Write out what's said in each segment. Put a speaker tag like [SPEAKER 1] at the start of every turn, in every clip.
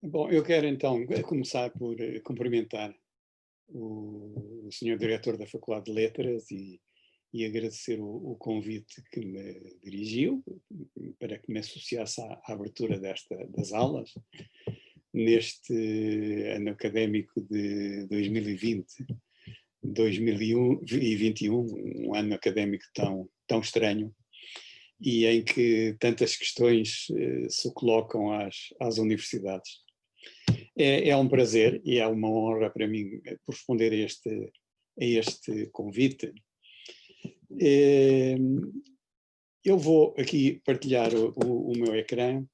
[SPEAKER 1] Bom, eu quero então começar por cumprimentar o senhor diretor da Faculdade de Letras e agradecer o convite que me dirigiu para que me associasse à abertura das aulas neste ano académico de 2020-2021, um ano académico tão estranho e em que tantas questões se colocam às universidades. É um prazer e é uma honra para mim responder a este convite. Eu vou aqui partilhar o meu ecrã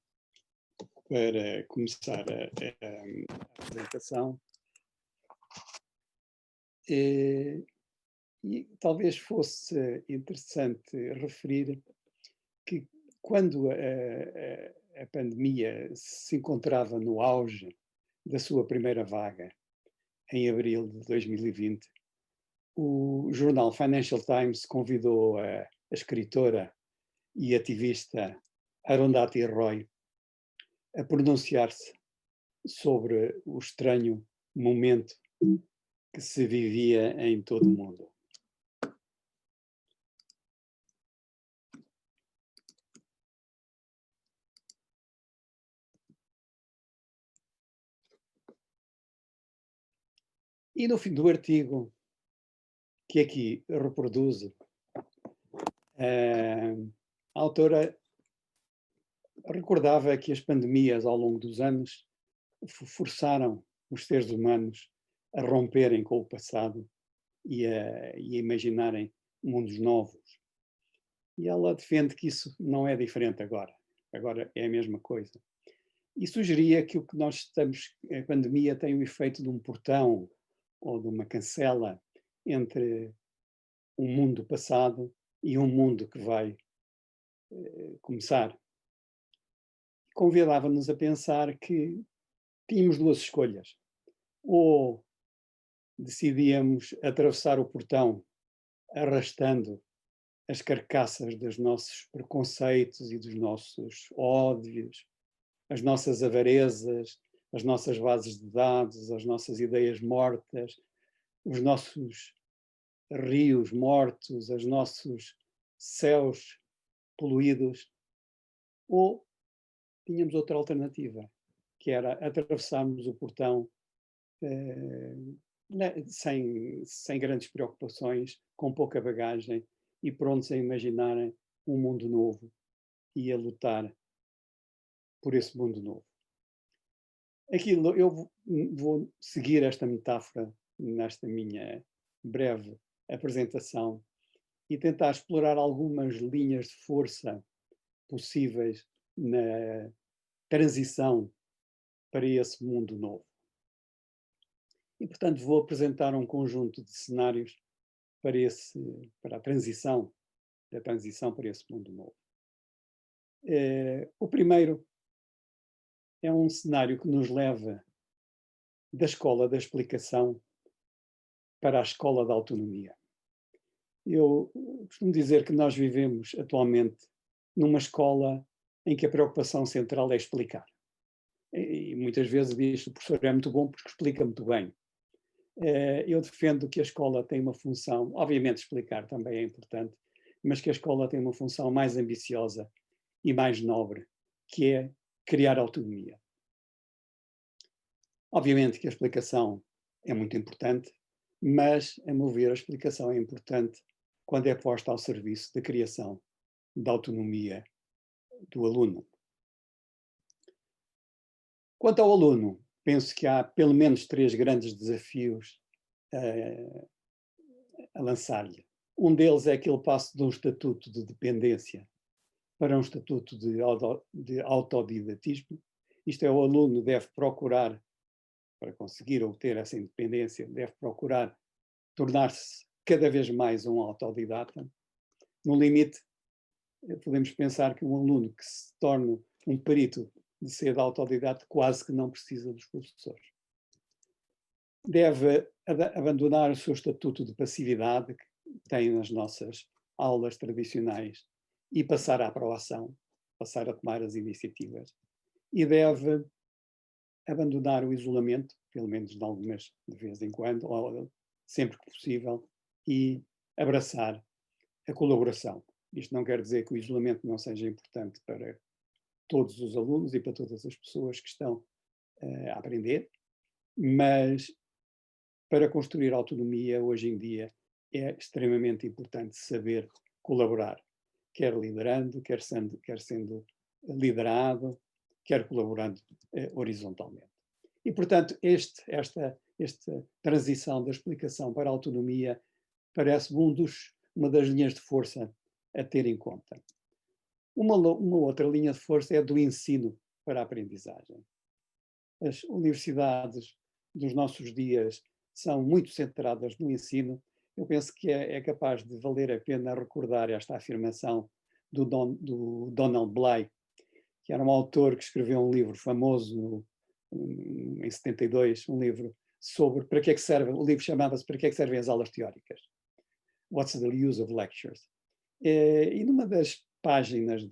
[SPEAKER 1] para começar a apresentação. E talvez fosse interessante referir que quando a pandemia se encontrava no auge da sua primeira vaga, em abril de 2020, o jornal Financial Times convidou a escritora e ativista Arundhati Roy a pronunciar-se sobre o estranho momento que se vivia em todo o mundo. E no fim do artigo, que aqui reproduzo, a autora recordava que as pandemias ao longo dos anos forçaram os seres humanos a romperem com o passado e a imaginarem mundos novos. E ela defende que isso não é diferente agora. Agora é a mesma coisa. E sugeria que o que nós estamos, a pandemia tem o efeito de um portão ou de uma cancela entre um mundo passado e um mundo que vai começar. Convidava-nos a pensar que tínhamos duas escolhas. Ou decidíamos atravessar o portão arrastando as carcaças dos nossos preconceitos e dos nossos ódios, as nossas avarezas, as nossas bases de dados, as nossas ideias mortas, os nossos rios mortos, os nossos céus poluídos, ou tínhamos outra alternativa, que era atravessarmos o portão sem grandes preocupações, com pouca bagagem e prontos a imaginarem um mundo novo e a lutar por esse mundo novo. Aquilo, eu vou seguir esta metáfora nesta minha breve apresentação e tentar explorar algumas linhas de força possíveis na transição para esse mundo novo. E, portanto, vou apresentar um conjunto de cenários para a transição, da transição para esse mundo novo. O primeiro é um cenário que nos leva da escola da explicação para a escola da autonomia. Eu costumo dizer que nós vivemos atualmente numa escola em que a preocupação central é explicar. E muitas vezes diz que o professor é muito bom porque explica muito bem. Eu defendo que a escola tem uma função, obviamente explicar também é importante, mas que a escola tem uma função mais ambiciosa e mais nobre, que é criar autonomia. Obviamente que a explicação é muito importante, mas, a meu ver, a explicação é importante quando é posta ao serviço da criação da autonomia do aluno. Quanto ao aluno, penso que há pelo menos 3 grandes desafios a lançar-lhe. Um deles é que ele passe de um estatuto de dependência para um estatuto de autodidatismo. Isto é, o aluno deve procurar, para conseguir obter essa independência, deve procurar tornar-se cada vez mais um autodidata. No limite, podemos pensar que um aluno que se torne um perito de ser autodidata quase que não precisa dos professores. Deve abandonar o seu estatuto de passividade que tem nas nossas aulas tradicionais e passar à aprovação, passar a tomar as iniciativas. E deve abandonar o isolamento, pelo menos de vez em quando, ou sempre que possível, e abraçar a colaboração. Isto não quer dizer que o isolamento não seja importante para todos os alunos e para todas as pessoas que estão a aprender, mas para construir autonomia, hoje em dia, é extremamente importante saber colaborar, quer liderando, quer sendo liderado, quer colaborando horizontalmente. E, portanto, esta transição da explicação para a autonomia parece-me uma das linhas de força a ter em conta. Uma outra linha de força é do ensino para a aprendizagem. As universidades dos nossos dias são muito centradas no ensino. Eu penso que é capaz de valer a pena recordar esta afirmação do Donald Bly, que era um autor que escreveu um livro famoso em 72, um livro sobre para que é que serve, o livro chamava-se Para que é que servem as aulas teóricas? What's the use of lectures? E numa das páginas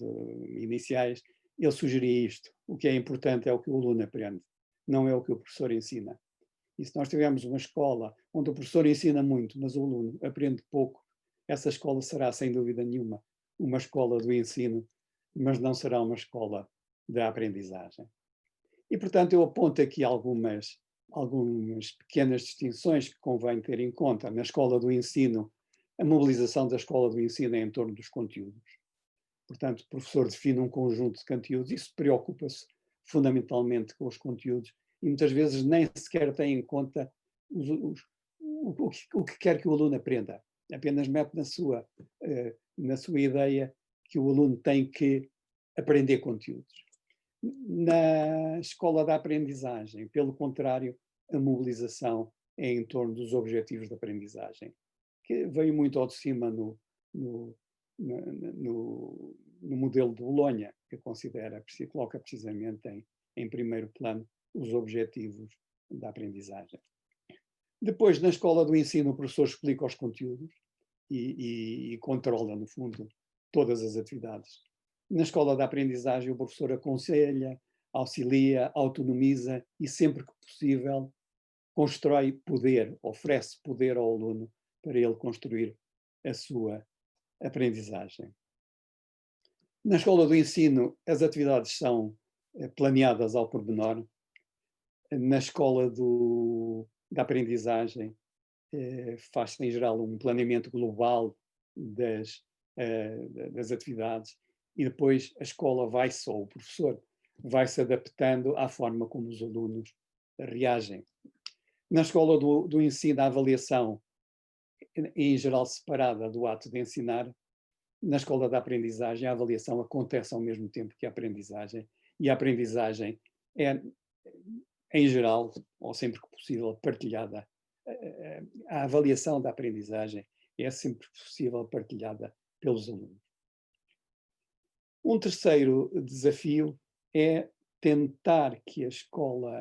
[SPEAKER 1] iniciais, ele sugeria isto: o que é importante é o que o aluno aprende, não é o que o professor ensina. E se nós tivermos uma escola onde o professor ensina muito, mas o aluno aprende pouco, essa escola será, sem dúvida nenhuma, uma escola do ensino, mas não será uma escola da aprendizagem. E, portanto, eu aponto aqui algumas pequenas distinções que convém ter em conta. Na escola do ensino, a mobilização da escola do ensino é em torno dos conteúdos. Portanto, o professor define um conjunto de conteúdos, isso preocupa-se fundamentalmente com os conteúdos e muitas vezes nem sequer tem em conta o que quer que o aluno aprenda. Apenas mete na sua ideia que o aluno tem que aprender conteúdos. Na escola da aprendizagem, pelo contrário, a mobilização é em torno dos objetivos de aprendizagem, que veio muito ao de cima no modelo de Bolonha, que coloca precisamente em primeiro plano os objetivos da aprendizagem. Depois, na escola do ensino, o professor explica os conteúdos e controla, no fundo, todas as atividades. Na escola da aprendizagem, o professor aconselha, auxilia, autonomiza e, sempre que possível, constrói poder, oferece poder ao aluno para ele construir a sua aprendizagem. Na escola do ensino, as atividades são planeadas ao pormenor. Na escola da aprendizagem, faz-se, em geral, um planeamento global das atividades e depois a escola ou o professor vai-se adaptando à forma como os alunos reagem. Na escola do ensino, a avaliação é, em geral, separada do ato de ensinar. Na escola da aprendizagem, a avaliação acontece ao mesmo tempo que a aprendizagem, e a aprendizagem é, em geral, ou sempre que possível, partilhada. A avaliação da aprendizagem é sempre possível partilhada pelos alunos. Um terceiro desafio é tentar que a escola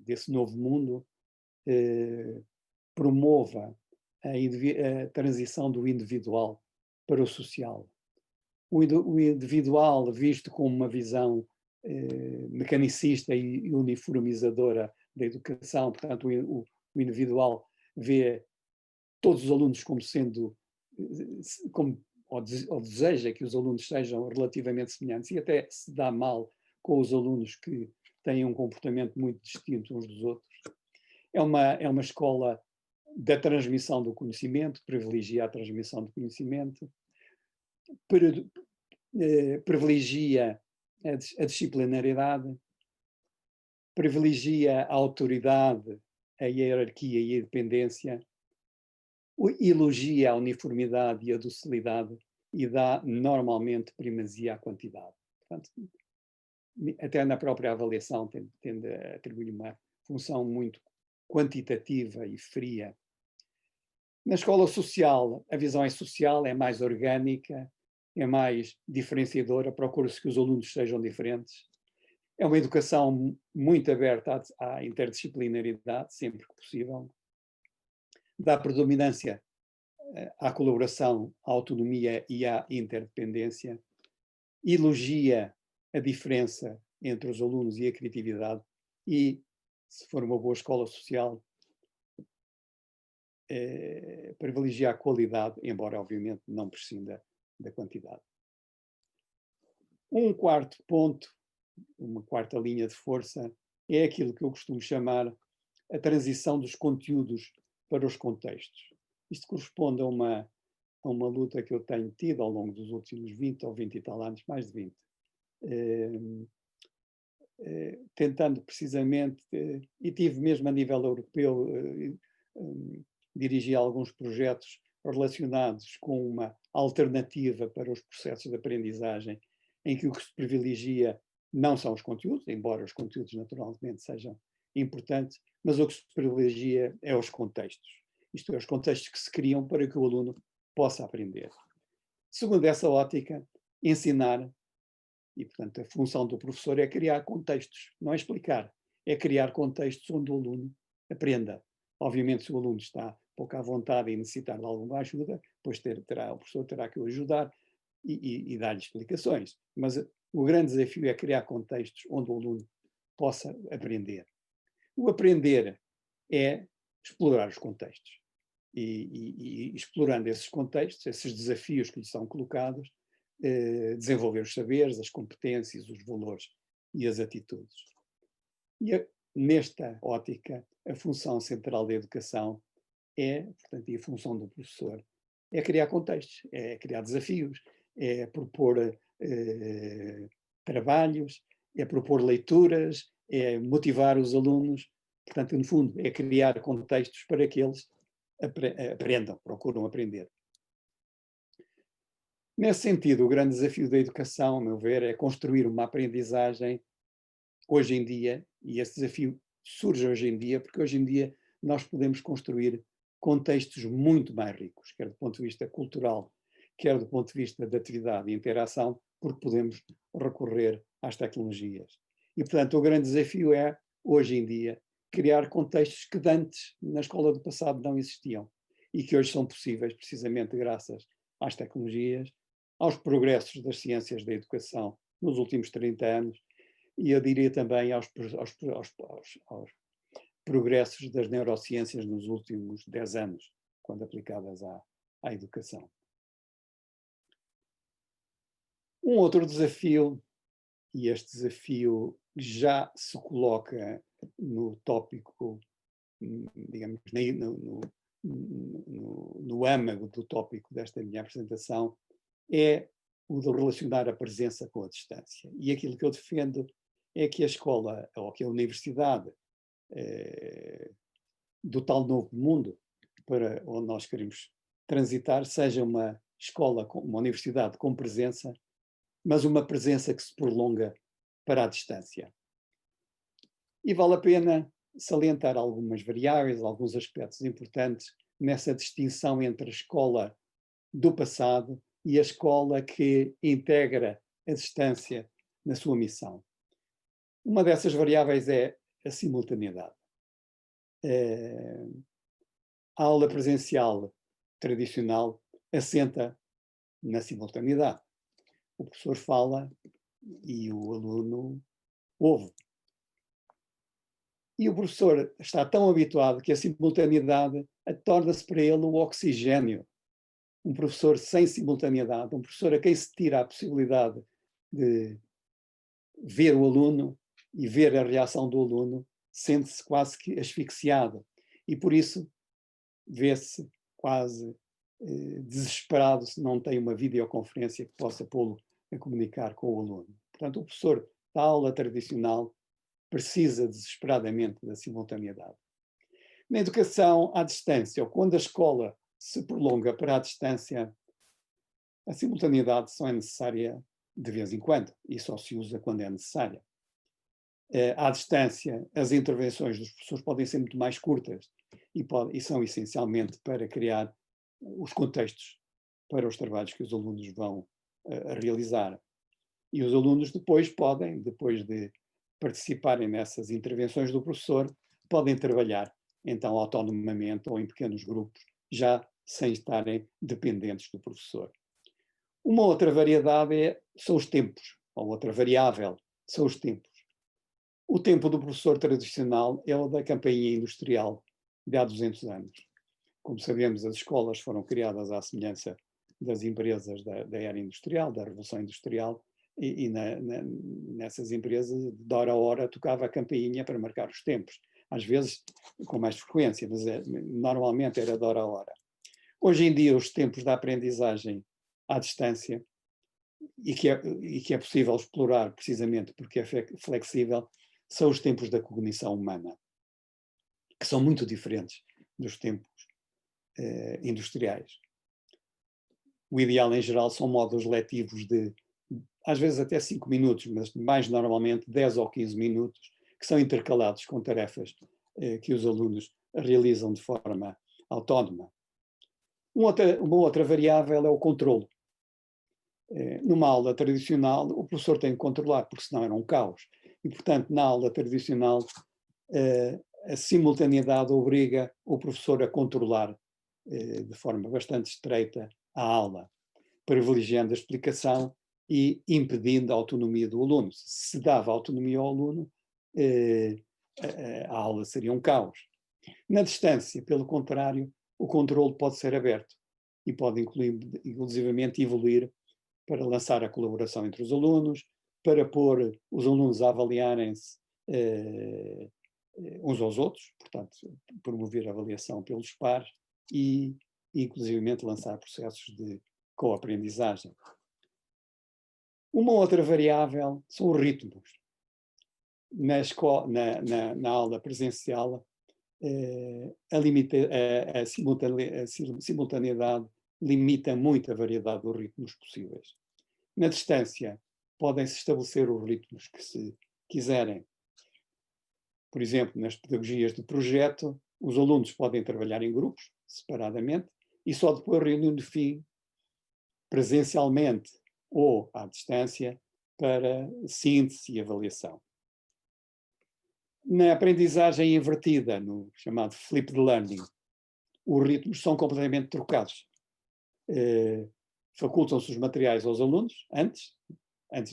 [SPEAKER 1] desse novo mundo promova a transição do individual para o social. O individual visto como uma visão mecanicista e uniformizadora da educação, portanto, o individual vê todos os alunos como sendo, ou deseja que os alunos sejam relativamente semelhantes, e até se dá mal com os alunos que têm um comportamento muito distinto uns dos outros. É uma escola da transmissão do conhecimento, privilegia a transmissão do conhecimento, privilegia a disciplinaridade, privilegia a autoridade, a hierarquia e a independência, elogia a uniformidade e a docilidade e dá normalmente primazia à quantidade. Portanto, até na própria avaliação tende a atribuir uma função muito quantitativa e fria. Na escola social, a visão é social, é mais orgânica, é mais diferenciadora, procura-se que os alunos sejam diferentes. É uma educação muito aberta à interdisciplinaridade, sempre que possível. Dá predominância à colaboração, à autonomia e à interdependência. Elogia a diferença entre os alunos e a criatividade e, se for uma boa escola social, privilegiar a qualidade, embora obviamente não prescinda da quantidade. Um quarto ponto, uma quarta linha de força, é aquilo que eu costumo chamar a transição dos conteúdos para os contextos. Isto corresponde a uma luta que eu tenho tido ao longo dos últimos 20 ou 20 e tal anos, mais de 20, tentando precisamente, e tive mesmo a nível europeu, dirigi alguns projetos relacionados com uma alternativa para os processos de aprendizagem, em que o que se privilegia não são os conteúdos, embora os conteúdos naturalmente sejam importantes, mas o que se privilegia é os contextos. Isto é, os contextos que se criam para que o aluno possa aprender. Segundo essa ótica, ensinar, e portanto a função do professor é criar contextos, não é explicar, é criar contextos onde o aluno aprenda. Obviamente, se o aluno está pouco à vontade e necessitar de alguma ajuda, pois o professor terá que o ajudar e dar-lhe explicações. Mas o grande desafio é criar contextos onde o aluno possa aprender. O aprender é explorar os contextos. E explorando esses contextos, esses desafios que lhe são colocados, desenvolver os saberes, as competências, os valores e as atitudes. Nesta ótica, a função central da educação portanto, e a função do professor, é criar contextos, é criar desafios, é propor trabalhos, é propor leituras, é motivar os alunos. Portanto, no fundo, é criar contextos para que eles aprendam, procuram aprender. Nesse sentido, o grande desafio da educação, a meu ver, é construir uma aprendizagem hoje em dia, e esse desafio surge hoje em dia, porque hoje em dia nós podemos construir contextos muito mais ricos, quer do ponto de vista cultural, quer do ponto de vista de atividade e interação, porque podemos recorrer às tecnologias. E, portanto, o grande desafio é, hoje em dia, criar contextos que antes, na escola do passado, não existiam e que hoje são possíveis precisamente graças às tecnologias, aos progressos das ciências da educação nos últimos 30 anos e eu diria também aos progressos das neurociências nos últimos 10 anos, quando aplicadas à educação. Um outro desafio, e este desafio já se coloca no tópico, digamos, no âmago do tópico desta minha apresentação, é o de relacionar a presença com a distância. E aquilo que eu defendo é que a escola, ou que a universidade, do tal novo mundo para onde nós queremos transitar, seja uma escola, uma universidade com presença, mas uma presença que se prolonga para a distância. E vale a pena salientar algumas variáveis, alguns aspectos importantes nessa distinção entre a escola do passado e a escola que integra a distância na sua missão. Uma dessas variáveis é a simultaneidade. A aula presencial tradicional assenta na simultaneidade. O professor fala e o aluno ouve. E o professor está tão habituado que a simultaneidade torna-se para ele o oxigênio. Um professor sem simultaneidade, um professor a quem se tira a possibilidade de ver o aluno e ver a reação do aluno, sente-se quase que asfixiado. E por isso vê-se quase desesperado se não tem uma videoconferência que possa pô-lo a comunicar com o aluno. Portanto, o professor da aula tradicional precisa desesperadamente da simultaneidade. Na educação à distância, ou quando a escola se prolonga para a distância, a simultaneidade só é necessária de vez em quando e só se usa quando é necessária. À distância, as intervenções dos professores podem ser muito mais curtas e são essencialmente para criar os contextos para os trabalhos que os alunos vão realizar. E os alunos depois podem, depois de participarem nessas intervenções do professor, podem trabalhar então autonomamente ou em pequenos grupos, já sem estarem dependentes do professor. Uma outra variedade são os tempos, ou outra variável são os tempos. O tempo do professor tradicional é o da campainha industrial de há 200 anos. Como sabemos, as escolas foram criadas à semelhança das empresas da era industrial, da Revolução Industrial, e nessas empresas, de hora a hora, tocava a campainha para marcar os tempos. Às vezes com mais frequência, mas normalmente era de hora a hora. Hoje em dia, os tempos da aprendizagem à distância, e que é possível explorar precisamente porque é flexível, são os tempos da cognição humana, que são muito diferentes dos tempos industriais. O ideal, em geral, são módulos letivos de, às vezes, até 5 minutos, mas mais normalmente 10 ou 15 minutos, que são intercalados com tarefas que os alunos realizam de forma autónoma. Uma outra variável é o controlo. Numa aula tradicional, o professor tem que controlar, porque senão era um caos. E, portanto, na aula tradicional, a simultaneidade obriga o professor a controlar de forma bastante estreita a aula, privilegiando a explicação e impedindo a autonomia do aluno. Se dava autonomia ao aluno, a aula seria um caos. Na distância, pelo contrário, o controle pode ser aberto e pode inclusivamente evoluir para lançar a colaboração entre os alunos, para pôr os alunos a avaliarem-se uns aos outros, portanto, promover a avaliação pelos pares e, inclusivamente, lançar processos de co-aprendizagem. Uma outra variável são os ritmos. Na aula presencial, a simultaneidade limita muito a variedade dos ritmos possíveis. Na distância, podem-se estabelecer os ritmos que se quiserem. Por exemplo, nas pedagogias de projeto, os alunos podem trabalhar em grupos, separadamente, e só depois reunir no fim, presencialmente ou à distância, para síntese e avaliação. Na aprendizagem invertida, no chamado flipped learning, os ritmos são completamente trocados. Facultam-se os materiais aos alunos antes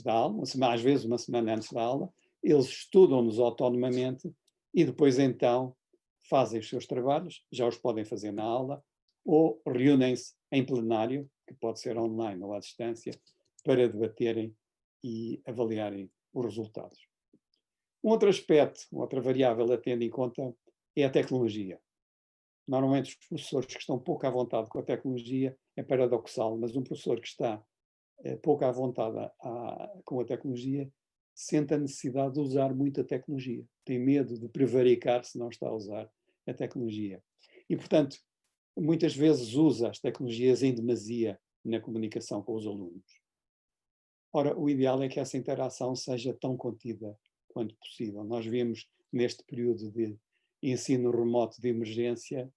[SPEAKER 1] da aula, às vezes uma semana antes da aula, eles estudam-nos autonomamente e depois então fazem os seus trabalhos, já os podem fazer na aula, ou reúnem-se em plenário, que pode ser online ou à distância, para debaterem e avaliarem os resultados. Um outro aspecto, outra variável a ter em conta é a tecnologia. Normalmente os professores que estão pouco à vontade com a tecnologia, é paradoxal, mas um professor que está pouco à vontade com a tecnologia sente a necessidade de usar muita tecnologia. Tem medo de prevaricar se não está a usar a tecnologia. E, portanto, muitas vezes usa as tecnologias em demasia na comunicação com os alunos. Ora, o ideal é que essa interação seja tão contida quanto possível. Nós vimos neste período de ensino remoto de emergência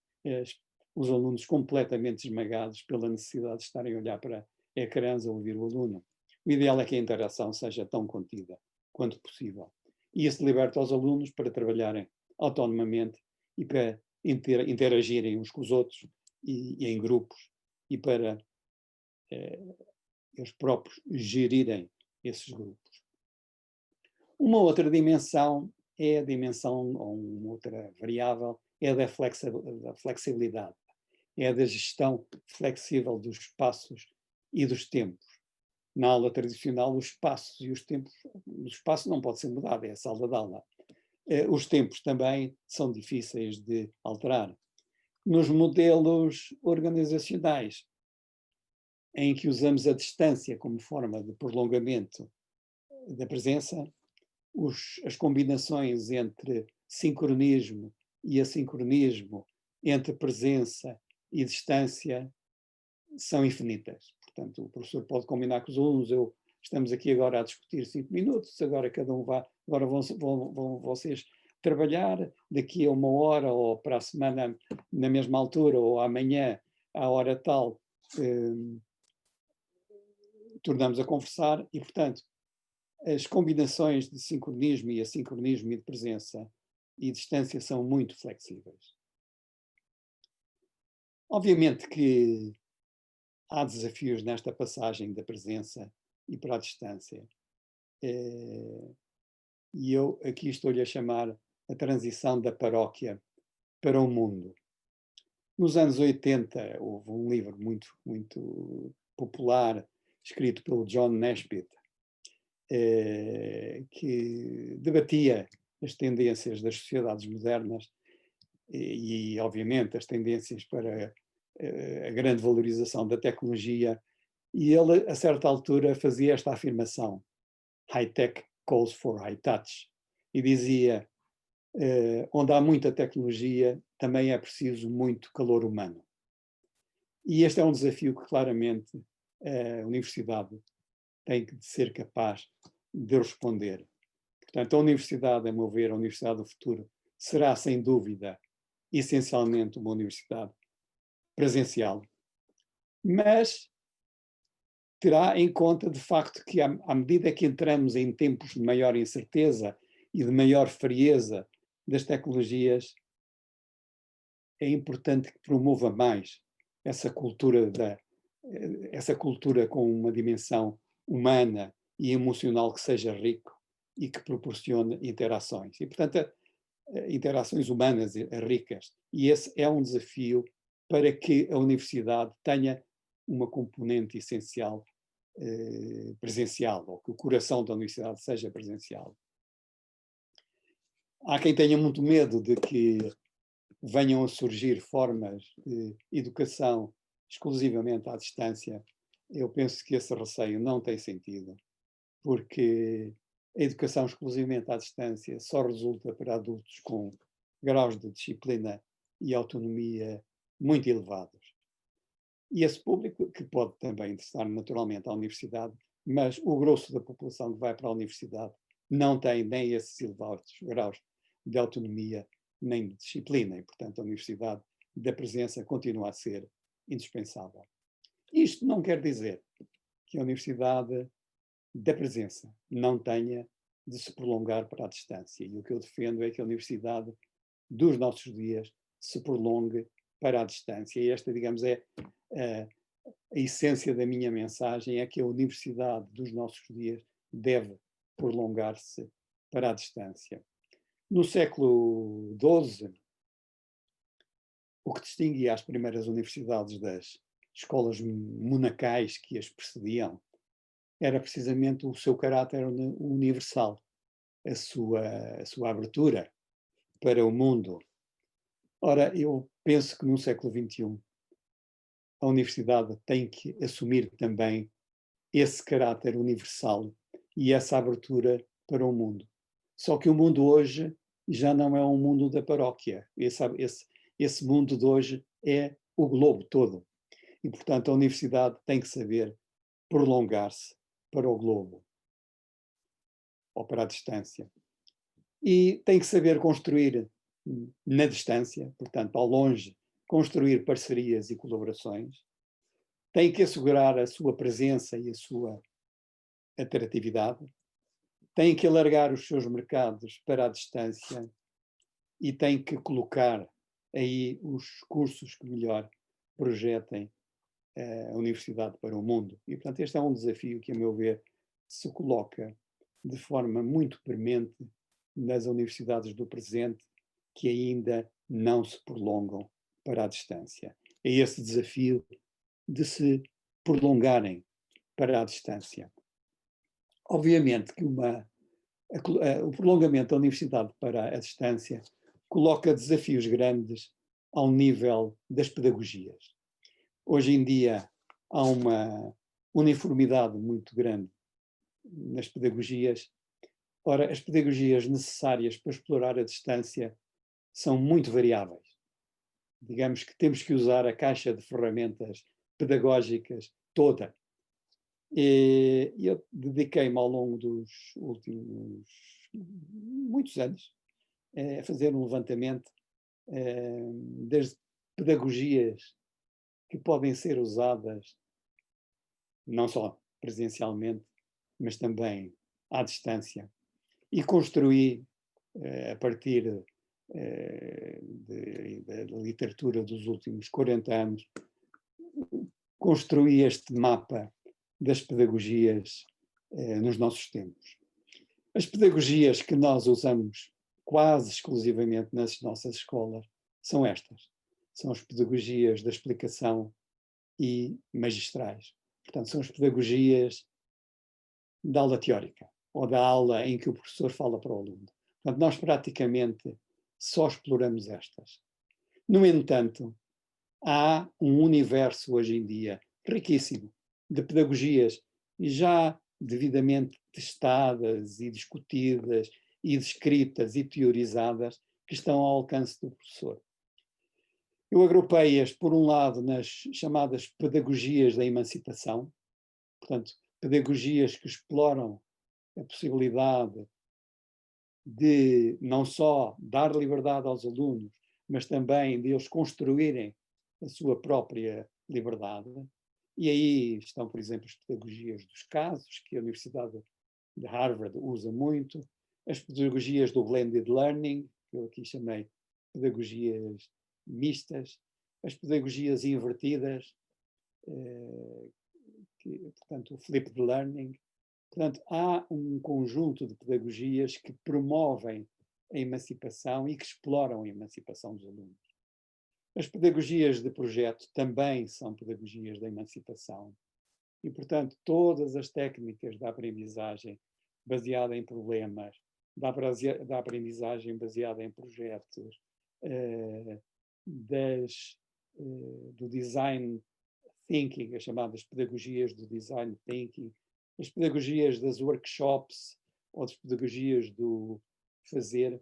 [SPEAKER 1] os alunos completamente esmagados pela necessidade de estarem a olhar para ecrãs a ouvir o aluno. O ideal é que a interação seja tão contida quanto possível. E isso liberta os alunos para trabalharem autonomamente e para interagirem uns com os outros e em grupos e para eles próprios gerirem esses grupos. Uma outra dimensão é a dimensão, ou uma outra variável, é a da flexibilidade. É a da gestão flexível dos espaços e dos tempos. Na aula tradicional, os espaços e os tempos, o espaço não pode ser mudado, é a sala de aula. Os tempos também são difíceis de alterar. Nos modelos organizacionais, em que usamos a distância como forma de prolongamento da presença, as combinações entre sincronismo e assincronismo, entre presença e distância, são infinitas. Portanto, o professor pode combinar com os alunos, estamos aqui agora a discutir 5 minutos, agora cada um agora vão vocês trabalhar, daqui a 1 hora ou para a semana na mesma altura ou amanhã à hora tal, tornamos a conversar e, portanto, as combinações de sincronismo e assincronismo e de presença e distância são muito flexíveis. Obviamente que há desafios nesta passagem da presença e para a distância. E eu aqui estou-lhe a chamar a transição da paróquia para o mundo. Nos anos 80, houve um livro muito popular, escrito pelo John Naisbitt, que debatia as tendências das sociedades modernas e obviamente, as tendências para a grande valorização da tecnologia. E ele, a certa altura, fazia esta afirmação: high-tech calls for high-touch. E dizia, onde há muita tecnologia, também é preciso muito calor humano. E este é um desafio que claramente a universidade tem que ser capaz de responder. Portanto, a universidade, a meu ver, a universidade do futuro, será sem dúvida, essencialmente, uma universidade presencial, mas terá em conta, de facto, que à medida que entramos em tempos de maior incerteza e de maior frieza das tecnologias, é importante que promova mais essa cultura com uma dimensão humana e emocional que seja rico e que proporcione interações. E, portanto, interações humanas ricas. E esse é um desafio para que a universidade tenha uma componente essencial presencial, ou que o coração da universidade seja presencial. Há quem tenha muito medo de que venham a surgir formas de educação exclusivamente à distância. Eu penso que esse receio não tem sentido, porque a educação exclusivamente à distância só resulta para adultos com graus de disciplina e autonomia muito elevados. E esse público, que pode também interessar naturalmente à universidade, mas o grosso da população que vai para a universidade não tem nem esses elevados graus de autonomia nem de disciplina, e, portanto, a universidade da presença continua a ser indispensável. Isto não quer dizer que a universidade da presença não tenha de se prolongar para a distância. E o que eu defendo é que a universidade dos nossos dias se prolongue para a distância. E esta, digamos, é a essência da minha mensagem, é que a universidade dos nossos dias deve prolongar-se para a distância. No século XII, o que distinguia as primeiras universidades das escolas monacais que as precediam era precisamente o seu caráter universal, a sua abertura para o mundo. Ora, eu penso que no século XXI a universidade tem que assumir também esse caráter universal e essa abertura para o mundo. Só que o mundo hoje já não é um mundo da paróquia. Esse mundo de hoje é o globo todo. E, portanto, a universidade tem que saber prolongar-se para o globo, ou para a distância. E tem que saber construir na distância, portanto, ao longe, construir parcerias e colaborações. Tem que assegurar a sua presença e a sua atratividade. Tem que alargar os seus mercados para a distância e tem que colocar aí os cursos que melhor projetem a universidade para o mundo. E, portanto, este é um desafio que, a meu ver, se coloca de forma muito premente nas universidades do presente, que ainda não se prolongam para a distância. É esse desafio de se prolongarem para a distância. Obviamente que o prolongamento da universidade para a distância coloca desafios grandes ao nível das pedagogias. Hoje em dia há uma uniformidade muito grande nas pedagogias. Ora, as pedagogias necessárias para explorar a distância são muito variáveis. Digamos que temos que usar a caixa de ferramentas pedagógicas toda. E eu dediquei-me ao longo dos últimos muitos anos a fazer um levantamento das pedagogias que podem ser usadas não só presencialmente, mas também à distância. E construí, a partir da literatura dos últimos 40 anos, construí este mapa das pedagogias nos nossos tempos. As pedagogias que nós usamos quase exclusivamente nas nossas escolas são estas. São as pedagogias da explicação e magistrais. Portanto, são as pedagogias da aula teórica, ou da aula em que o professor fala para o aluno. Portanto, nós praticamente só exploramos estas. No entanto, há um universo hoje em dia riquíssimo de pedagogias já devidamente testadas e discutidas e descritas e teorizadas que estão ao alcance do professor. Eu agrupei-as, por um lado, nas chamadas pedagogias da emancipação, portanto, pedagogias que exploram a possibilidade de não só dar liberdade aos alunos, mas também de eles construírem a sua própria liberdade. E aí estão, por exemplo, as pedagogias dos casos, que a Universidade de Harvard usa muito, as pedagogias do blended learning, que eu aqui chamei pedagogias mistas, as pedagogias invertidas, portanto, o flipped learning. Portanto, há um conjunto de pedagogias que promovem a emancipação e que exploram a emancipação dos alunos. As pedagogias de projeto também são pedagogias da emancipação e, portanto, todas as técnicas da aprendizagem baseada em problemas, da aprendizagem baseada em projetos, do design thinking, as chamadas pedagogias do design thinking, as pedagogias das workshops ou das pedagogias do fazer,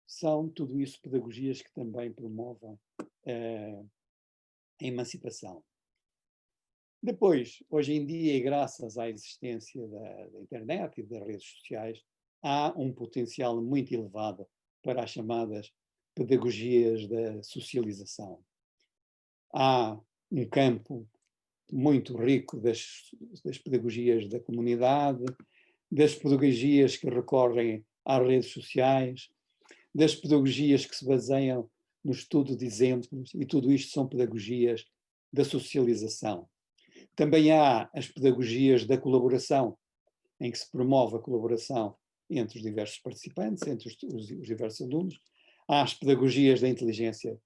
[SPEAKER 1] são tudo isso pedagogias que também promovem a emancipação. Depois, hoje em dia, e graças à existência da internet e das redes sociais, há um potencial muito elevado para as chamadas pedagogias da socialização. Há um campo muito rico das pedagogias da comunidade, das pedagogias que recorrem às redes sociais, das pedagogias que se baseiam no estudo de exemplos, e tudo isto são pedagogias da socialização. Também há as pedagogias da colaboração, em que se promove a colaboração entre os diversos participantes, entre os diversos alunos. Há as pedagogias da inteligência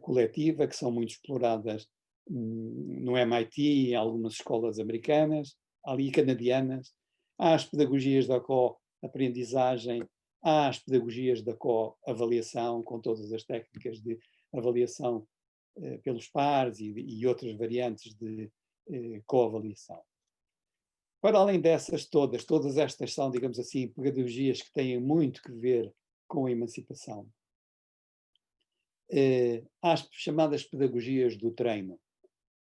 [SPEAKER 1] coletiva, que são muito exploradas no MIT, em algumas escolas americanas, ali canadianas. Há as pedagogias da co-aprendizagem, há as pedagogias da co-avaliação, com todas as técnicas de avaliação pelos pares e outras variantes de co-avaliação. Para além dessas todas estas são, digamos assim, pedagogias que têm muito que ver com a emancipação. Há as chamadas pedagogias do treino.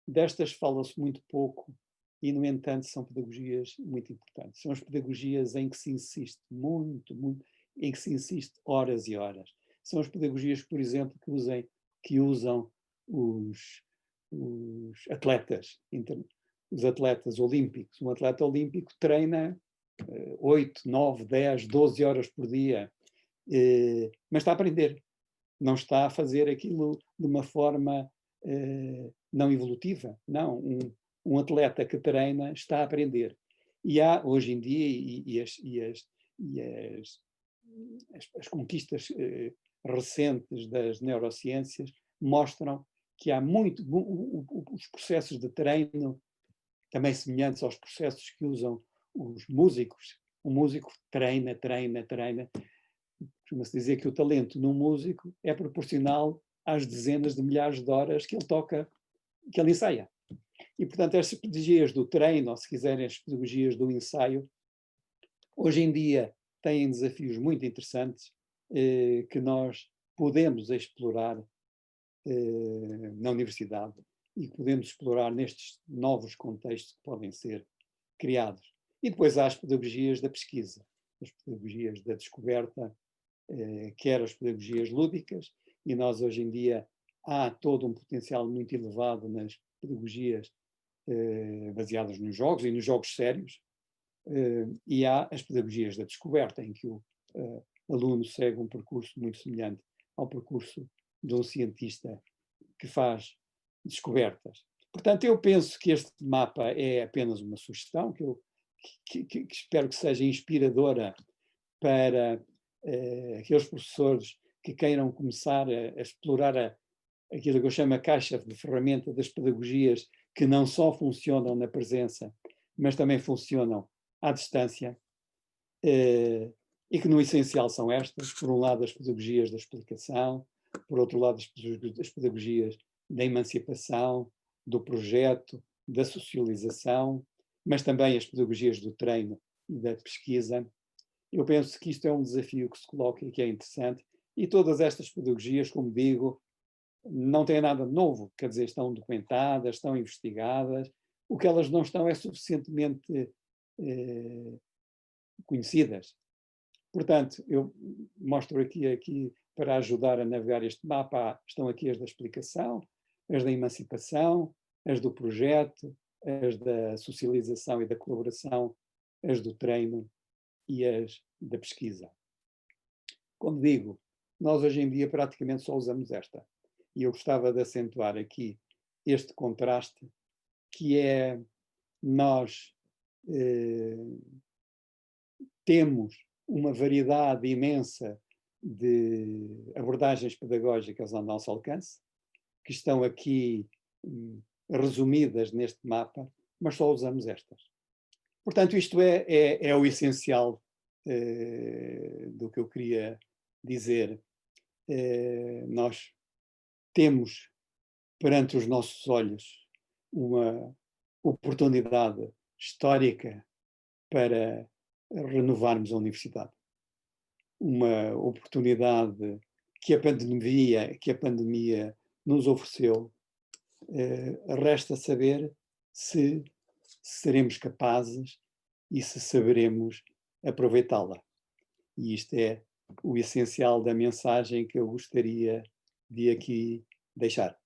[SPEAKER 1] Destas fala-se muito pouco e, no entanto, são pedagogias muito importantes. São as pedagogias em que se insiste muito, em que se insiste horas e horas. São as pedagogias, por exemplo, que usam os atletas olímpicos. Um atleta olímpico treina 8, 9, 10, 12 horas por dia, mas está a aprender. Não está a fazer aquilo de uma forma não evolutiva. Não, um atleta que treina está a aprender. E há, hoje em dia, as conquistas recentes das neurociências mostram que há os processos de treino também semelhantes aos processos que usam os músicos. O músico treina. Costuma-se dizer que o talento num músico é proporcional às dezenas de milhares de horas que ele toca, que ele ensaia. E, portanto, estas pedagogias do treino, ou se quiserem, as pedagogias do ensaio, hoje em dia têm desafios muito interessantes que nós podemos explorar na universidade e que podemos explorar nestes novos contextos que podem ser criados. E depois há as pedagogias da pesquisa, as pedagogias da descoberta, quer as pedagogias lúdicas, e nós hoje em dia há todo um potencial muito elevado nas pedagogias baseadas nos jogos e nos jogos sérios, e há as pedagogias da descoberta, em que o aluno segue um percurso muito semelhante ao percurso de um cientista que faz descobertas. Portanto, eu penso que este mapa é apenas uma sugestão, que que espero que seja inspiradora para aqueles professores que queiram começar a explorar aquilo que eu chamo a caixa de ferramenta das pedagogias, que não só funcionam na presença, mas também funcionam à distância, e que no essencial são estas: por um lado as pedagogias da explicação, por outro lado as pedagogias da emancipação, do projeto, da socialização, mas também as pedagogias do treino e da pesquisa. Eu penso que isto é um desafio que se coloca e que é interessante, e todas estas pedagogias, como digo, não têm nada de novo, quer dizer, estão documentadas, estão investigadas. O que elas não estão é suficientemente conhecidas. Portanto, eu mostro aqui para ajudar a navegar este mapa, estão aqui as da explicação, as da emancipação, as do projeto, as da socialização e da colaboração, as do treino e as da pesquisa. Como digo, nós hoje em dia praticamente só usamos esta. E eu gostava de acentuar aqui este contraste, que é nós temos uma variedade imensa de abordagens pedagógicas ao nosso alcance, que estão aqui resumidas neste mapa, mas só usamos estas. Portanto, isto é o essencial do que eu queria dizer. Nós temos perante os nossos olhos uma oportunidade histórica para renovarmos a universidade. Uma oportunidade que a pandemia nos ofereceu. Resta saber se seremos capazes e se saberemos aproveitá-la. E isto é o essencial da mensagem que eu gostaria de aqui deixar.